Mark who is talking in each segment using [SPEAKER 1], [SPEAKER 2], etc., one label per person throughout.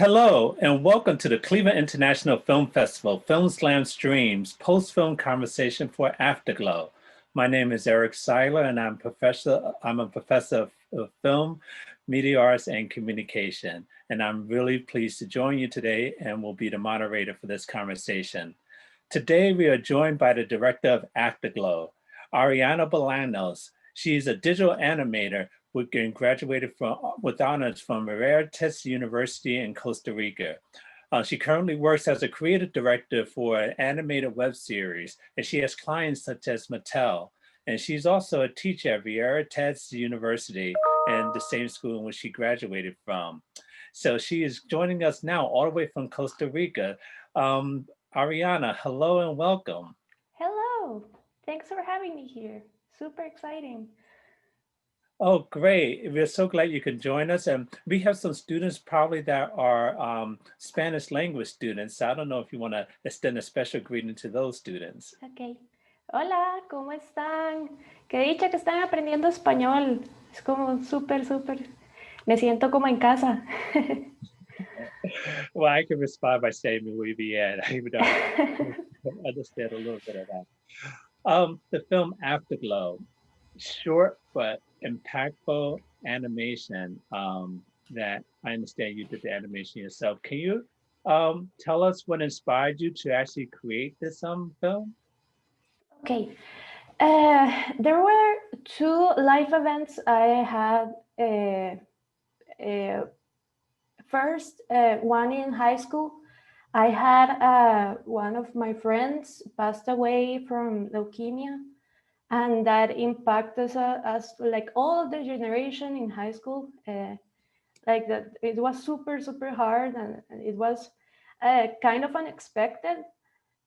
[SPEAKER 1] Hello, and welcome to the Cleveland International Film Festival Film Slam Streams post-film conversation for Afterglow. My name is Eric Siler, and I'm a professor of film, media arts, and communication. And I'm really pleased to join you today and will be the moderator for this conversation. Today, we are joined by the director of Afterglow, Ariana Bolaños. She's a digital animator who graduated with honors from Moderator University in Costa Rica. She currently works as a creative director for an animated web series, and she has clients such as Mattel. And she's also a teacher at Moderator University and the same school in which she graduated from. So she is joining us now all the way from Costa Rica. Ariana, hello and welcome.
[SPEAKER 2] Hello, thanks for having me here. Super exciting.
[SPEAKER 1] Oh, great. We're so glad you could join us. And we have some students probably that are Spanish language students. So I don't know if you want to extend a special greeting to those students.
[SPEAKER 2] Ok. Hola, ¿cómo están? Qué dicha que están aprendiendo español. Es como súper. Me siento como en casa.
[SPEAKER 1] Well, I can respond by saying muy bien. I understand a little bit of that. The film Afterglow, short but impactful animation that I understand you did the animation yourself. Can you tell us what inspired you to actually create this film?
[SPEAKER 2] Okay. There were two live events I had. First, one in high school. I had one of my friends passed away from leukemia, and that impacted us like all the generation in high school. Like that, it was super hard, and it was kind of unexpected.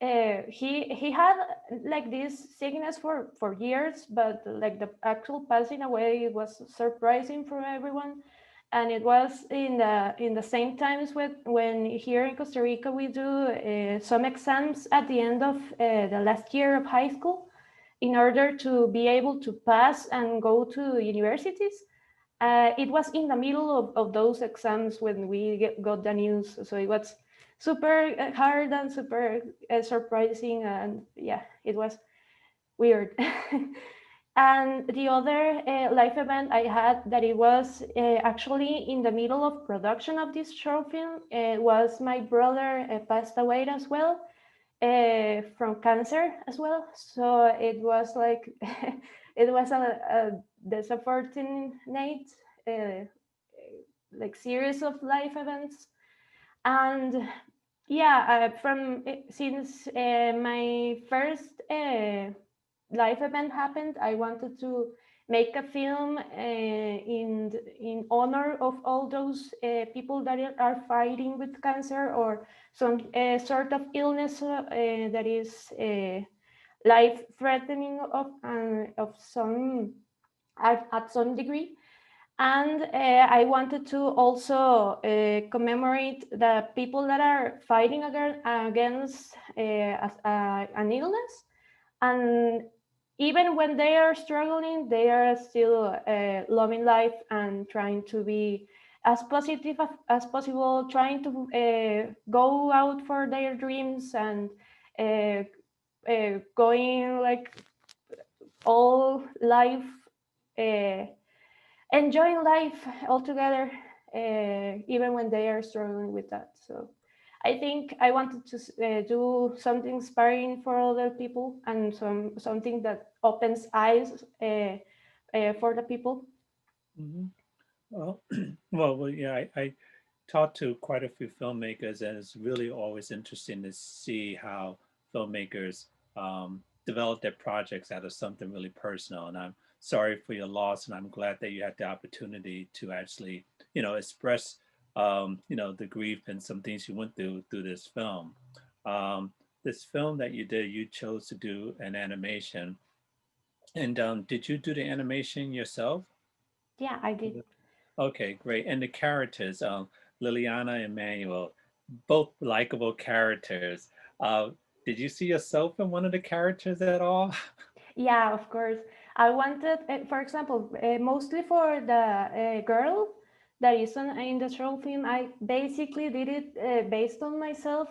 [SPEAKER 2] He had like this sickness for years, but like the actual passing away was surprising for everyone. And it was in the same times when here in Costa Rica we do some exams at the end of the last year of high school in order to be able to pass and go to universities. It was in the middle of those exams when we got the news, so it was super hard and super surprising, and yeah, it was weird. And the other live event I had that it was actually in the middle of production of this short film was my brother passed away as well from cancer as well. So it was like it was a disappointing like series of life events. And yeah, from since my first life event happened, I wanted to make a film in honor of all those people that are fighting with cancer or some sort of illness that is life-threatening of some at some degree. And I wanted to also commemorate the people that are fighting against an illness, and even when they are struggling, they are still loving life and trying to be as positive as possible, trying to go out for their dreams and going like all life, enjoying life altogether, even when they are struggling with that. So I think I wanted to do something inspiring for other people and something that opens eyes for the people.
[SPEAKER 1] Mm-hmm. Well, yeah, I talked to quite a few filmmakers, and it's really always interesting to see how filmmakers develop their projects out of something really personal. And I'm sorry for your loss, and I'm glad that you had the opportunity to actually, express, the grief and some things you went through this film. This film that you did, you chose to do an animation. And did you do the animation yourself?
[SPEAKER 2] Yeah, I did.
[SPEAKER 1] Okay, great. And the characters, Liliana and Manuel, both likable characters. Did you see yourself in one of the characters at all?
[SPEAKER 2] Yeah, of course. I wanted, for example, mostly for the girl. that is in the short film. I basically did it based on myself,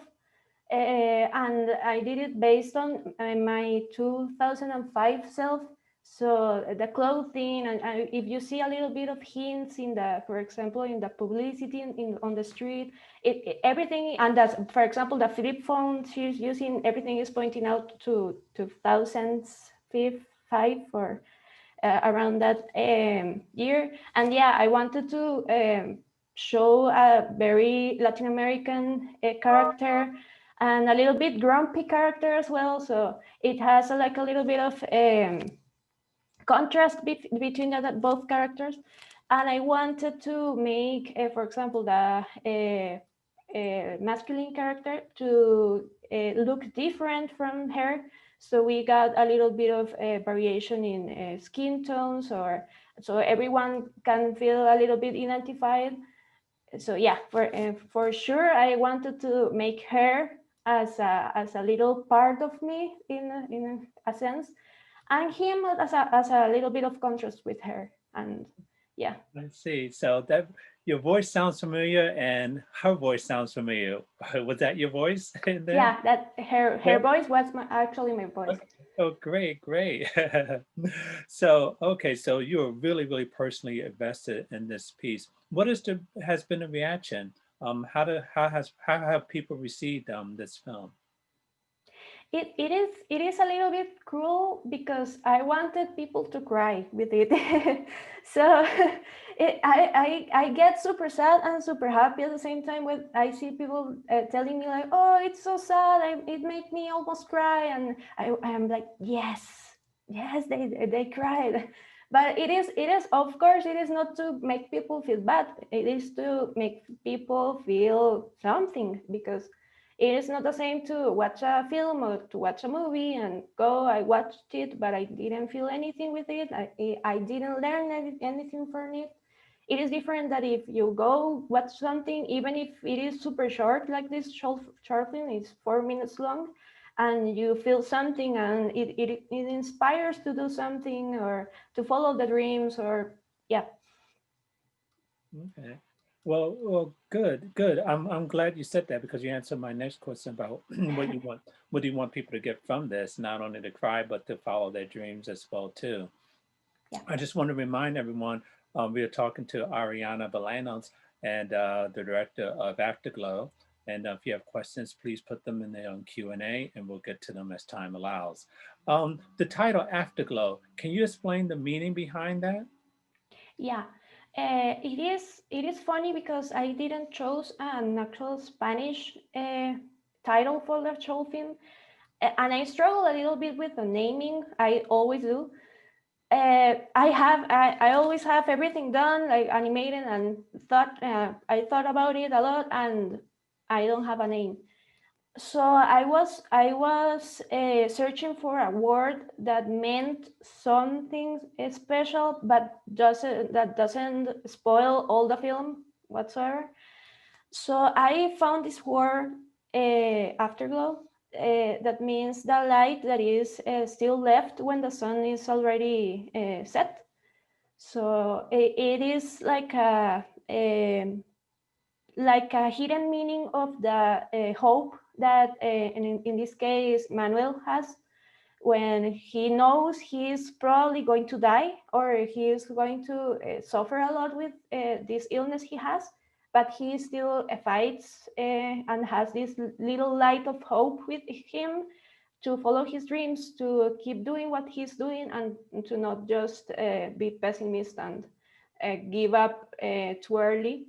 [SPEAKER 2] and I did it based on my 2005 self. So the clothing, and if you see a little bit of hints in the, for example, in the publicity on the street, everything, and that's, for example, the flip phone she's using, everything is pointing out to 2005 or around that year. And yeah, I wanted to show a very Latin American character and a little bit grumpy character as well. So it has like a little bit of contrast between both characters. And I wanted to make, for example, the masculine character to look different from her. So we got a little bit of variation in skin tones, or so everyone can feel a little bit identified. So yeah, for sure, I wanted to make her as a little part of me in a sense, and him as a little bit of contrast with her. And yeah.
[SPEAKER 1] I see. So that your voice sounds familiar and her voice sounds familiar. Was that your voice in there?
[SPEAKER 2] Yeah, that her
[SPEAKER 1] Yeah.
[SPEAKER 2] voice was actually my voice.
[SPEAKER 1] Okay. Oh, great, great. So, okay, so you're really, really personally invested in this piece. What has been the reaction? How have people received this film?
[SPEAKER 2] It is a little bit cruel because I wanted people to cry with it. So I get super sad and super happy at the same time when I see people telling me like, oh, it's so sad, it made me almost cry, and I am like, yes, they cried. But it is of course, it is not to make people feel bad, it is to make people feel something, because it is not the same to watch a film or to watch a movie and go, I watched it, but I didn't feel anything with it. I didn't learn anything from it. It is different that if you go watch something, even if it is super short, like this short film is 4 minutes long, and you feel something and it inspires to do something or to follow the dreams, or yeah.
[SPEAKER 1] Okay. Well, good, good. I'm glad you said that because you answered my next question about what do you want people to get from this, not only to cry, but to follow their dreams as well too.
[SPEAKER 2] Yeah.
[SPEAKER 1] I just want to remind everyone, we are talking to Ariana Bolaños and the director of Afterglow. And if you have questions, please put them in the Q&A and we'll get to them as time allows. The title Afterglow, can you explain the meaning behind that?
[SPEAKER 2] Yeah, it is funny because I didn't choose an actual Spanish title for the short film, and I struggle a little bit with the naming. I always do. I always have everything done, like animated, and I thought about it a lot, and I don't have a name. So I was searching for a word that meant something special, but doesn't spoil all the film whatsoever. So I found this word, afterglow, that means the light that is still left when the sun is already set. So it is like a hidden meaning of the hope that, in this case, Manuel has when he knows he's probably going to die, or he is going to suffer a lot with this illness he has, but he still fights and has this little light of hope with him to follow his dreams, to keep doing what he's doing, and to not just be pessimist and give up too early.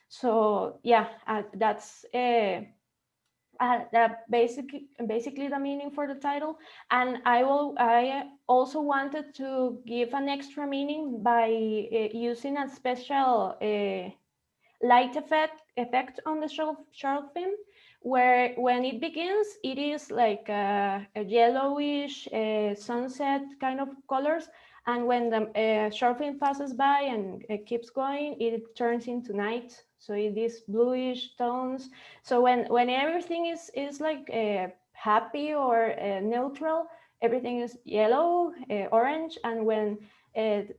[SPEAKER 2] So yeah, that's basically the meaning for the title. And I also wanted to give an extra meaning by using a special light effect on the short film, where when it begins, it is like a yellowish sunset kind of colors, and when the short film passes by and it keeps going, it turns into night, so it is bluish tones. So when everything is like happy or neutral, everything is yellow, orange, and when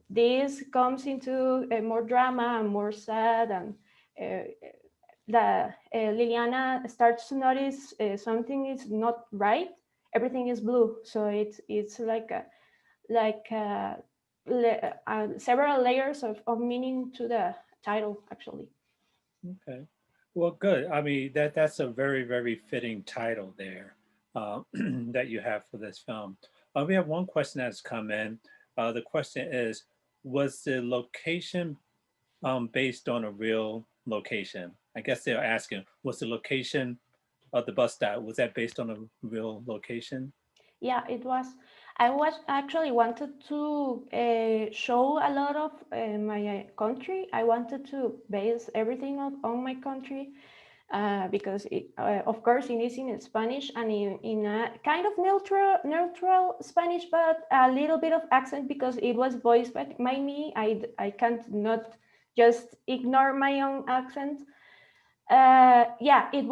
[SPEAKER 2] this comes into more drama and more sad, and Liliana starts to notice something is not right. Everything is blue, so it's like several layers of meaning to the title, actually.
[SPEAKER 1] Okay. Well, good. I mean, that's a very, very fitting title there that you have for this film. We have one question that's come in. The question is, was the location based on a real location? I guess they're asking, was the location of the bus stop, was that based on a real location?
[SPEAKER 2] Yeah, it was. I was actually wanted to show a lot of my country. I wanted to base everything on my country because, of course, it is in Spanish and in a kind of neutral Spanish, but a little bit of accent because it was voiced by me. I can't not just ignore my own accent. Yeah, it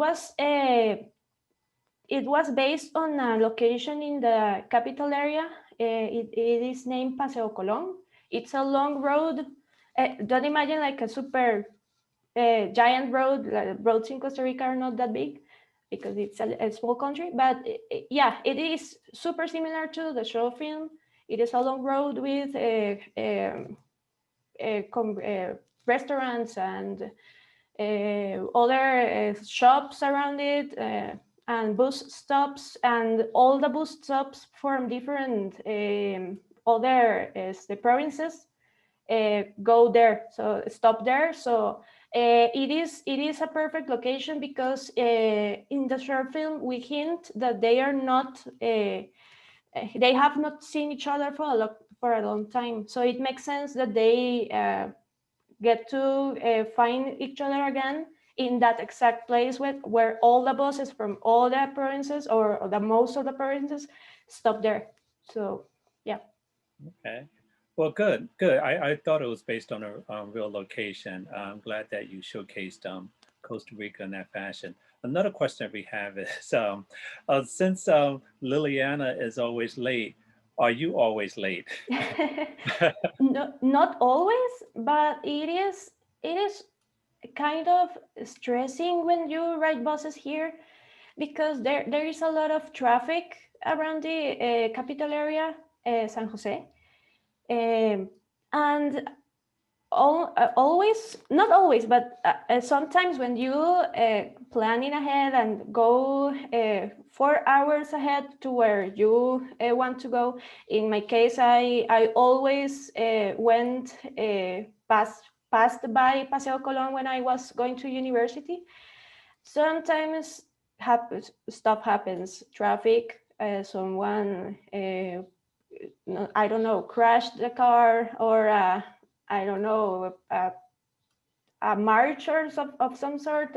[SPEAKER 2] was based on a location in the capital area. It is named Paseo Colón. It's a long road. Don't imagine like a super giant road. Roads in Costa Rica are not that big because it's a small country. But yeah, it is super similar to the show film. It is a long road with restaurants and other shops around it. And bus stops, and all the bus stops from different other the provinces go there, so stop there. So it is a perfect location because in the short film we hint that they are not they have not seen each other for a long time, so it makes sense that they get to find each other again in that exact place where all the buses from all the provinces or the most of the provinces stop there. So yeah.
[SPEAKER 1] Okay. Well, good, good. I thought it was based on a real location. I'm glad that you showcased Costa Rica in that fashion. Another question we have is, since Liliana is always late, are you always late?
[SPEAKER 2] No, not always, but it is kind of stressing when you ride buses here because there is a lot of traffic around the capital area, San Jose. And always, not always, but sometimes when you planning ahead and go 4 hours ahead to where you want to go. In my case, I always went passed by Paseo Colón when I was going to university. Sometimes stuff happens, traffic, someone I don't know, crashed the car, or I don't know, a march or of some sort.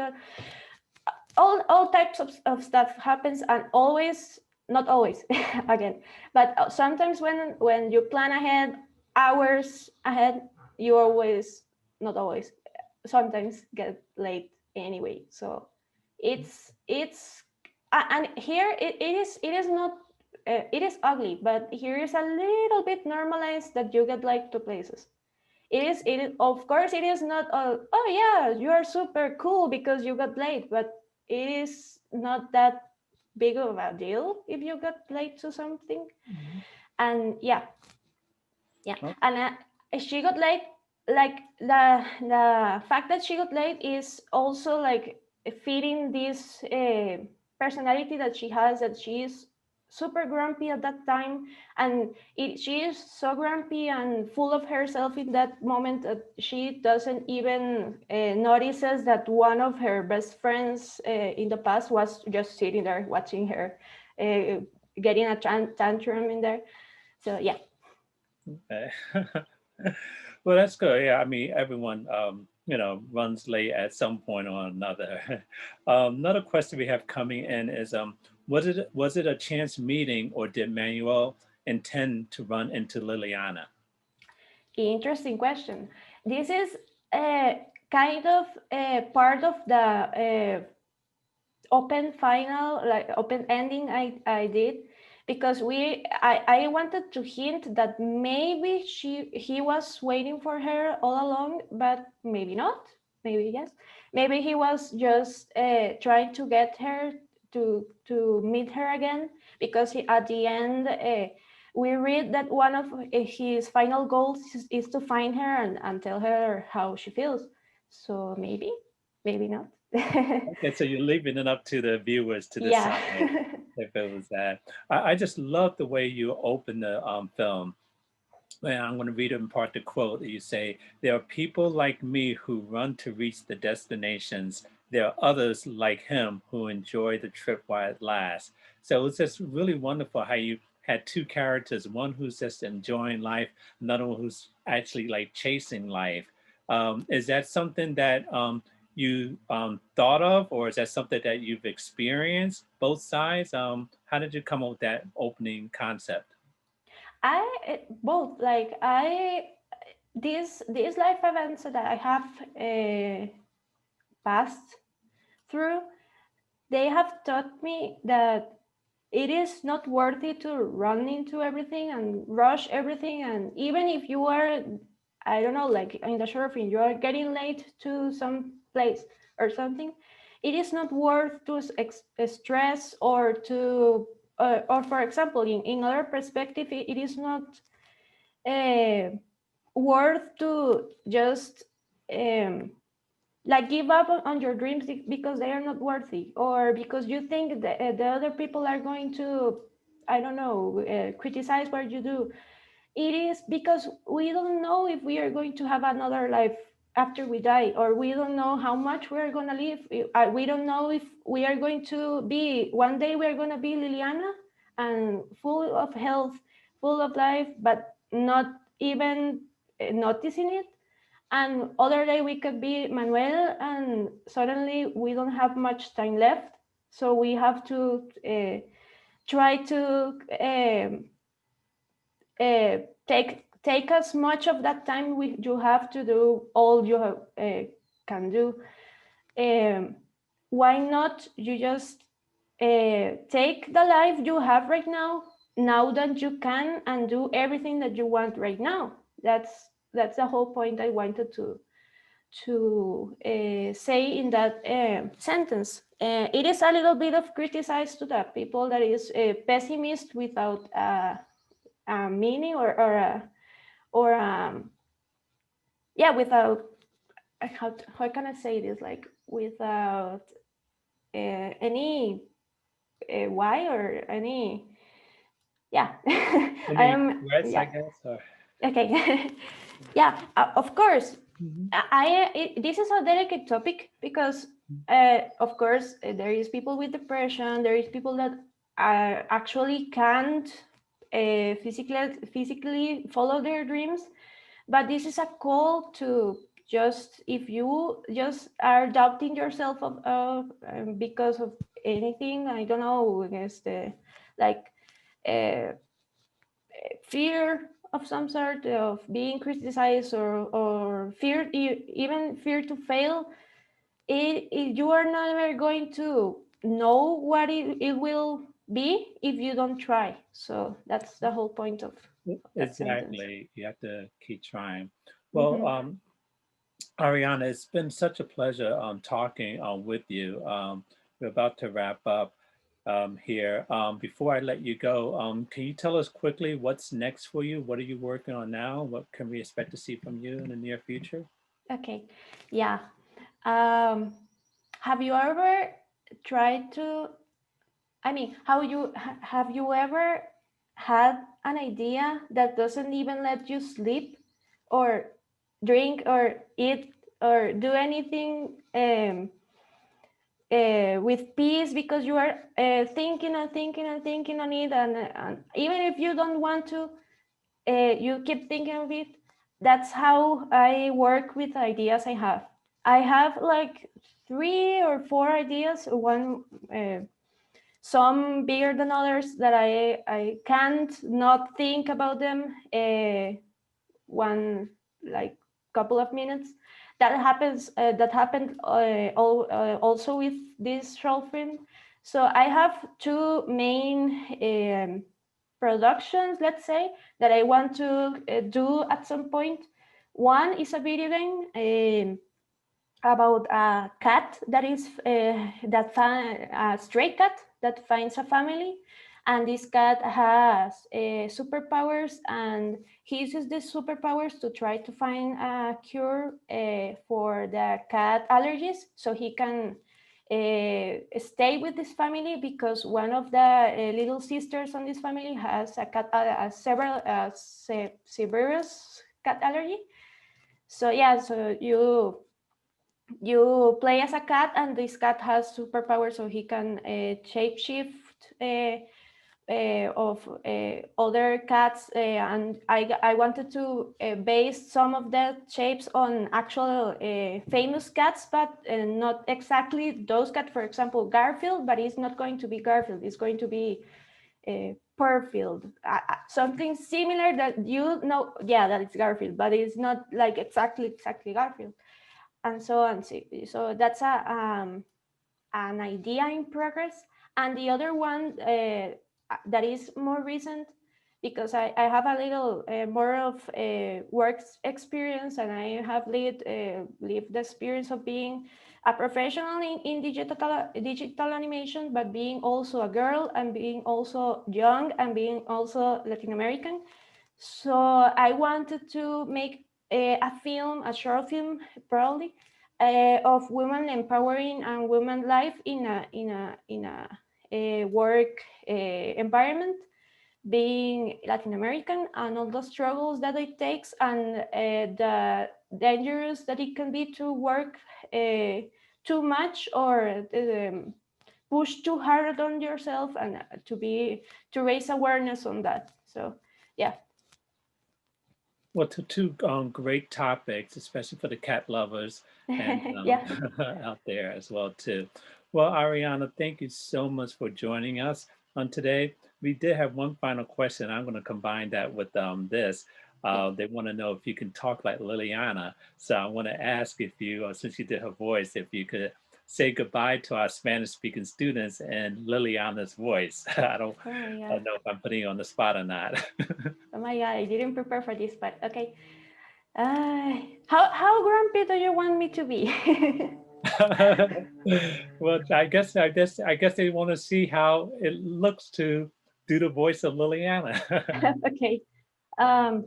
[SPEAKER 2] All types of stuff happens, and always, not always, again, but sometimes when you plan ahead, hours ahead, you always, not always, sometimes get late anyway. So it's and here it is not it is ugly, but here is a little bit normalized that you get late to places. It is, of course, it is not all, oh yeah, you are super cool because you got late, but it is not that big of a deal if you got late to something. Mm-hmm. And yeah. Oh. And she got late, like the fact that she got late is also like fitting this personality that she has, that she is super grumpy at that time, and she is so grumpy and full of herself in that moment that she doesn't even notices that one of her best friends in the past was just sitting there watching her getting a tantrum in there. So yeah.
[SPEAKER 1] Okay. Well, that's good. Yeah, I mean, everyone, runs late at some point or another. Another question we have coming in is, was it a chance meeting, or did Manuel intend to run into Liliana?
[SPEAKER 2] Interesting question. This is kind of part of the open final, like open ending I did, because I wanted to hint that maybe he was waiting for her all along, but maybe not, maybe yes, maybe he was just trying to get her to meet her again, because at the end we read that one of his final goals is to find her and tell her how she feels. So maybe not.
[SPEAKER 1] Okay, so you're leaving it up to the viewers to
[SPEAKER 2] Yeah.
[SPEAKER 1] decide if it was that. I just love the way you open the film. And I'm going to read in part the quote that you say, "There are people like me who run to reach the destinations. There are others like him who enjoy the trip while it lasts." So it's just really wonderful how you had two characters, one who's just enjoying life, another one who's actually like chasing life. Is that something that you thought of, or is that something that you've experienced, both sides? How did you come up with that opening concept?
[SPEAKER 2] Both, like these life events that I have passed through, they have taught me that it is not worthy to run into everything and rush everything. And even if you are, I don't know, like in the surfing, you are getting late to some place or something, it is not worth to stress or to, or for example, in other perspective, it is not uh, worth to just um, like give up on your dreams because they are not worthy, or because you think that the other people are going to, I don't know, criticize what you do. It is because we don't know if we are going to have another life after we die, or we don't know how much we are going to live. We don't know if we are going to be, one day we are going to be Liliana and full of health, full of life, but not even noticing it. And other day we could be Manuel and suddenly we don't have much time left. So we have to try to uh, take as much of that time you have to do all you can do. Um, why not you just take the life you have right now that you can, and do everything that you want right now. That's the whole point I wanted to say in that sentence. It is a little bit of criticize to the people that is pessimist without a meaning, or yeah, without how can I say this, like without any why or any, yeah. I
[SPEAKER 1] Any
[SPEAKER 2] am,
[SPEAKER 1] regrets, I
[SPEAKER 2] yeah,
[SPEAKER 1] guess? Or...
[SPEAKER 2] okay. Yeah, of course.
[SPEAKER 1] Mhm.
[SPEAKER 2] This is a delicate topic because of course there is people with depression, there is people that actually can't physically follow their dreams. But this is a call to, just if you just are doubting yourself because of anything, I don't know, I guess the like uh, fear of some sort of being criticized, or fear, even fear to fail, you are never going to know what it will be if you don't try. So that's the whole point of that sentence.
[SPEAKER 1] Exactly. You have to keep trying. Well,
[SPEAKER 2] Hmm.
[SPEAKER 1] Ariana, it's been such a pleasure talking with you. We're about to wrap up here. Before I let you go, can you tell us quickly what's next for you? What are you working on now? What can we expect to see from you in the near future?
[SPEAKER 2] Okay, yeah. um, have you ever tried to, I mean, have you ever had an idea that doesn't even let you sleep, or drink, or eat, or do anything with peace, because you are thinking and thinking and thinking on it, and even if you don't want to, you keep thinking of it? That's how I work with ideas I have. I have like 3 or 4 ideas, one some bigger than others, that I can't not think about them one like couple of minutes. That happened also with this short film. So I have two main productions, let's say, that I want to do at some point. One is a video game about a cat that is a stray cat that finds a family, and this cat has superpowers, and he uses these superpowers to try to find a cure for the cat allergies, so he can stay with this family, because one of the little sisters on this family has a cat severe cat allergy. So yeah, so you play as a cat, and this cat has superpowers, so he can shapeshift of other cats, and I wanted to base some of the shapes on actual famous cats, but not exactly those cats. For example, Garfield, but it's not going to be Garfield, it's going to be Perfield, something similar that you know, yeah, that it's Garfield, but it's not like exactly Garfield, and so on. So that's an idea in progress. And the other one that is more recent, because I have a little more of work experience, and I have lived the experience of being a professional in digital animation, but being also a girl, and being also young, and being also Latin American. So I wanted to make a film, a short film, probably, of women empowering and women life in a work environment, being Latin American, and all the struggles that it takes, and the dangerous that it can be to work too much, or push too hard on yourself, and to raise awareness on that. So yeah.
[SPEAKER 1] Well, two great topics, especially for the cat lovers and
[SPEAKER 2] Yeah.
[SPEAKER 1] out there as well too. Well, Ariana, thank you so much for joining us on today. We did have one final question. I'm going to combine that with this. They want to know if you can talk like Liliana. So I want to ask if you, since you did her voice, if you could say goodbye to our Spanish-speaking students in Liliana's voice. I don't know if I'm putting you on the spot or not.
[SPEAKER 2] Oh my God, I didn't prepare for this, but okay. How grumpy do you want me to be?
[SPEAKER 1] Well, I guess they want to see how it looks to do the voice of Liliana.
[SPEAKER 2] Okay. Um,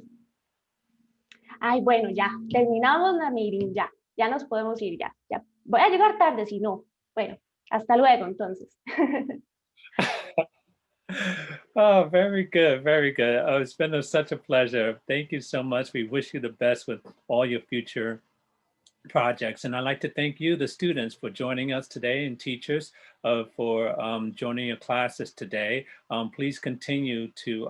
[SPEAKER 2] Ay, bueno, ya, terminamos la meeting, ya nos podemos ir, ya. Voy a llegar tarde, si no. Bueno, hasta luego, entonces.
[SPEAKER 1] Oh, very good, very good. Oh, it's been such a pleasure. Thank you so much. We wish you the best with all your future projects. And I'd like to thank you, the students, for joining us today, and teachers for joining your classes today. Please continue to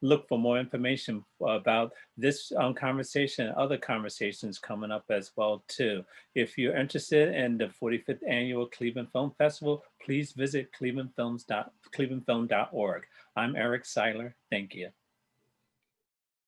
[SPEAKER 1] look for more information about this conversation and other conversations coming up as well too. If you're interested in the 45th Annual Cleveland Film Festival, please visit clevelandfilm.org. I'm Eric Siler. Thank you.